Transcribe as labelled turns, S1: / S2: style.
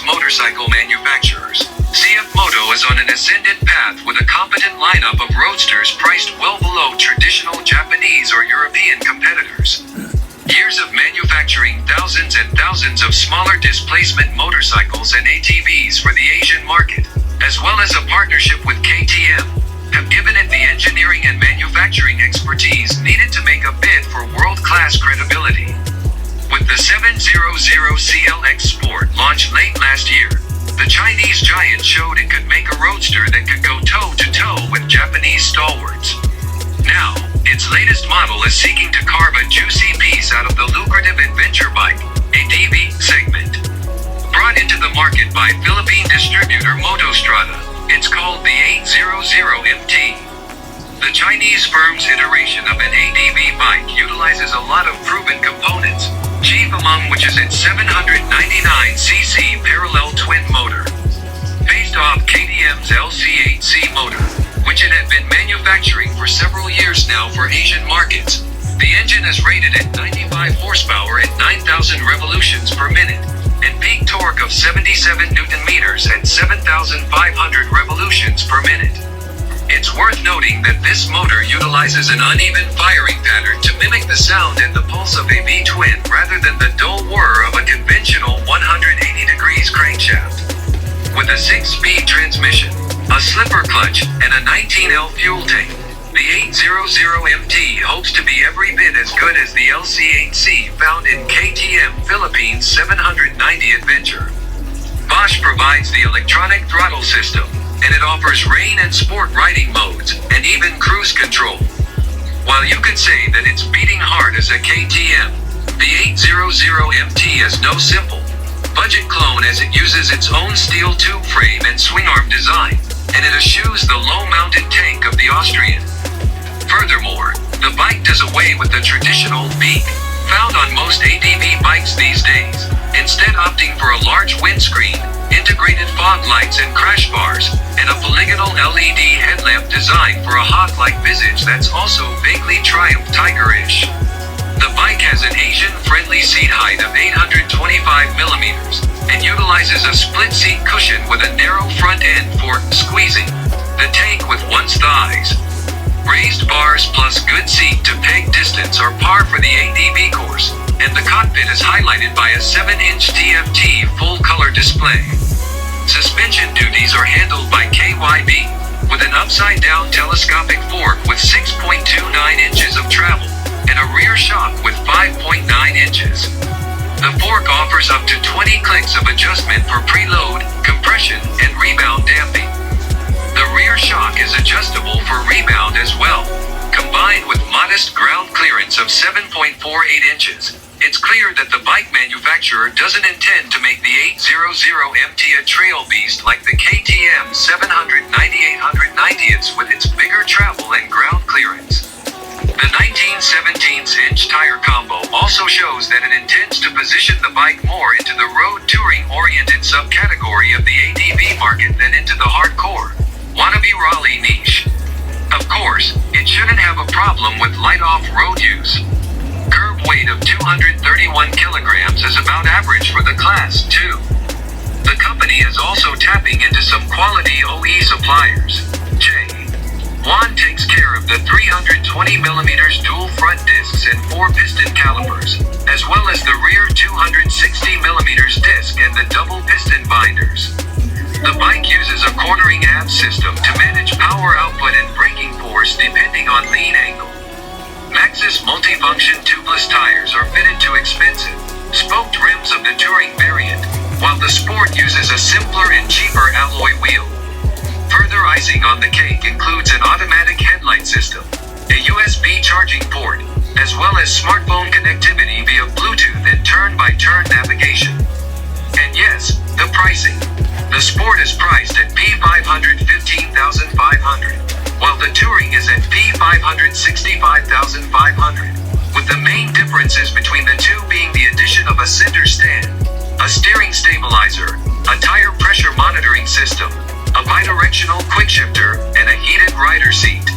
S1: motorcycle manufacturers. CFMOTO is on an ascendant path with a competent lineup of roadsters priced well below traditional Japanese or European competitors. Years of manufacturing thousands and thousands of smaller displacement motorcycles and ATVs for the Asian market, as well as a partnership with KTM, have given it the engineering and manufacturing expertise needed to make a bid for world-class credibility. With the 700 CLX Sport launched late last year, the Chinese giant showed it could make a roadster that could go toe-to-toe with Japanese stalwarts. Now, its latest model is seeking to carve a juicy piece out of the lucrative adventure bike, ATV, segment. Brought into the market by Philippine distributor Motostrada, it's called the 800MT. The Chinese firm's iteration of an ATV bike utilizes a lot of proven components, chief among which is its 799cc parallel twin motor. Based off KTM's LC8C motor, which it had been manufacturing for several years now for Asian markets, the engine is rated at 95 horsepower at 9,000 revolutions per minute, and peak torque of 77 Newton meters at 7,500 revolutions per minute. It's worth noting that this motor utilizes an uneven firing pattern to mimic the sound and the pulse of a V-twin rather than the dull whir of a conventional 180 degrees crankshaft. With a 6-speed transmission, a slipper clutch, and a 19L fuel tank, the 800MT hopes to be every bit as good as the LC8C found in KTM Philippines 790 Adventure. Bosch provides the electronic throttle system, and it offers rain and sport riding modes, and even cruise control. While you could say that it's beating hard as a KTM, the 800MT is no simple budget clone as it uses its own steel tube frame and swing-arm design, and it eschews the low-mounted tank of the Austrian. Furthermore, the bike does away with the traditional beak found on most ATV bikes these days, instead opting for a large windscreen, integrated fog lights and crash bars, and a polygonal LED headlamp design for a hawk-like visage that's also vaguely Triumph Tiger-ish. The bike has an Asian-friendly seat height of 825mm, and utilizes a split-seat cushion with a narrow front end for squeezing the tank with one's thighs. Raised bars plus good seat-to-peg distance are par for the ATV course, and the cockpit is highlighted by a 7-inch TFT full-color display. Suspension duties are handled by KYB, with an upside-down telescopic fork with 6.29 inches of travel, and a rear shock with 5.9 inches. The fork offers up to 20 clicks of adjustment for preload, compression, and rebound damping. The rear shock is adjustable for rebound as well. Combined with modest ground clearance of 7.48 inches, it's clear that the bike manufacturer doesn't intend to make the 800MT a trail beast like the KTM 790/890 with its bigger travel and ground clearance. The 19/17-inch tire combo also shows that it intends to position the bike more into the road touring-oriented subcategory of the ATV market than into the hardcore, wannabe Raleigh niche. Of course, it shouldn't have a problem with light off-road use. Curb weight of 231 kilograms is about average for the class, too. The company is also tapping into some quality OE suppliers. Juan takes care of the 320mm dual front discs and 4-piston calipers, as well as the rear 260mm disc and the double piston binders. The bike uses a cornering ab system to manage power output and braking force depending on lean angle. Maxxis multifunction tubeless tires are fitted to expensive, spoked rims of the touring variant, while the Sport uses a simpler and cheaper alloy wheel. Further icing on the cake includes an automatic headlight system, a USB charging port, as well as smartphone connectivity via Bluetooth and turn-by-turn navigation. And yes, the pricing. The Sport is priced at P515,500, while the Touring is at P565,500, with the main differences between the two being the addition of a center stand, a steering stabilizer, a tire pressure monitoring system, a bidirectional quickshifter, and a heated rider seat.